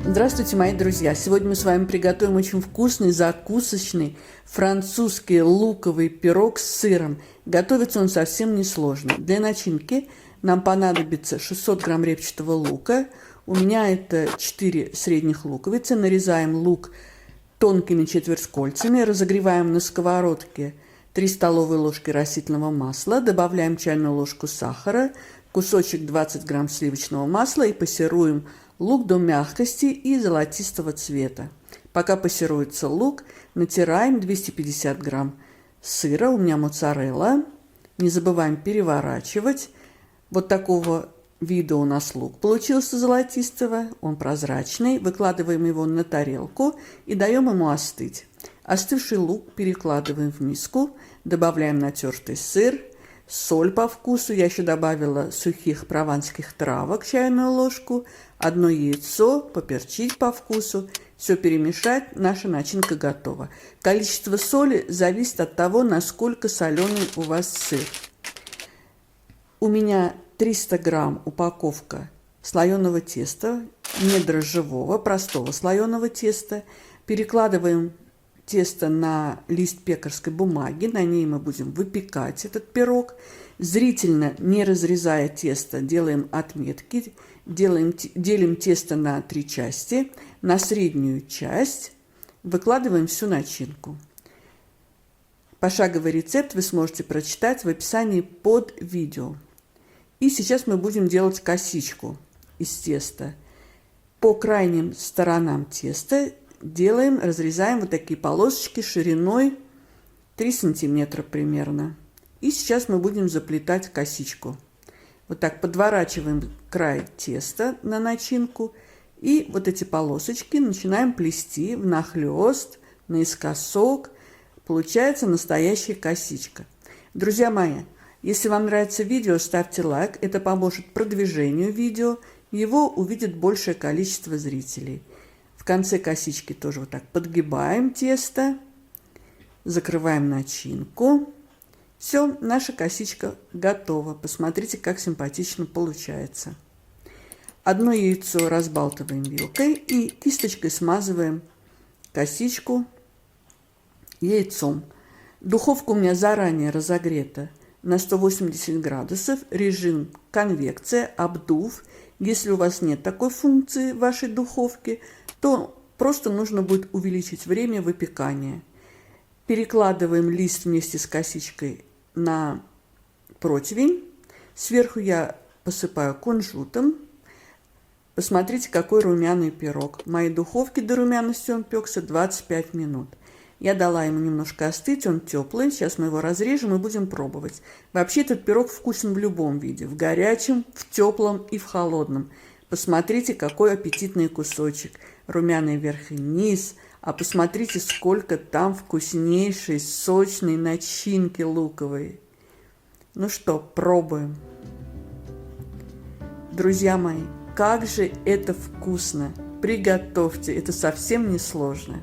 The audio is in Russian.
Здравствуйте, мои друзья! Сегодня мы с вами приготовим очень вкусный, закусочный французский луковый пирог с сыром. Готовится он совсем несложно. Для начинки нам понадобится 600 грамм репчатого лука. У меня это 4 средних луковицы. Нарезаем лук тонкими четвертькольцами. Разогреваем на сковородке 3 столовые ложки растительного масла. Добавляем чайную ложку сахара, кусочек 20 грамм сливочного масла и пассеруем лук до мягкости и золотистого цвета. Пока пассируется лук, натираем 250 грамм сыра, у меня моцарелла. Не забываем переворачивать. Вот такого вида у нас лук получился золотистого, он прозрачный. Выкладываем его на тарелку и даем ему остыть. Остывший лук перекладываем в миску, добавляем натертый сыр, соль по вкусу. Я еще добавила сухих прованских травок, чайную ложку, 1 яйцо, поперчить по вкусу. Все перемешать, наша начинка готова. Количество соли зависит от того, насколько соленый у вас сыр. У меня 300 грамм упаковка слоеного теста, не дрожжевого, простого слоеного теста. Перекладываем тесто на лист пекарской бумаги, на ней мы будем выпекать этот пирог. Зрительно, не разрезая тесто, делаем отметки, делим тесто на 3 части. На среднюю часть выкладываем всю начинку. Пошаговый рецепт вы сможете прочитать в описании под видео. И сейчас мы будем делать косичку из теста. По крайним сторонам теста разрезаем вот такие полосочки шириной 3 сантиметра примерно. И сейчас мы будем заплетать косичку. Вот так подворачиваем край теста на начинку. И вот эти полосочки начинаем плести внахлёст, наискосок. Получается настоящая косичка. Друзья мои, если вам нравится видео, ставьте лайк. Это поможет продвижению видео. Его увидит большее количество зрителей. В конце косички тоже вот так подгибаем тесто. Закрываем начинку. Все, наша косичка готова. Посмотрите, как симпатично получается. 1 яйцо разбалтываем вилкой и кисточкой смазываем косичку яйцом. Духовка у меня заранее разогрета на 180 градусов, режим конвекция, обдув. Если у вас нет такой функции в вашей духовке, то просто нужно будет увеличить время выпекания. Перекладываем лист вместе с косичкой на противень. Сверху я посыпаю кунжутом. Посмотрите, какой румяный пирог. В моей духовке до румяности он пекся 25 минут. Я дала ему немножко остыть, он теплый. Сейчас мы его разрежем и будем пробовать. Вообще этот пирог вкусен в любом виде. В горячем, в теплом и в холодном. Посмотрите, какой аппетитный кусочек. Румяный верх и низ. А посмотрите, сколько там вкуснейшей, сочной начинки луковой. Ну что, пробуем. Друзья мои, как же это вкусно. Приготовьте, это совсем не сложно.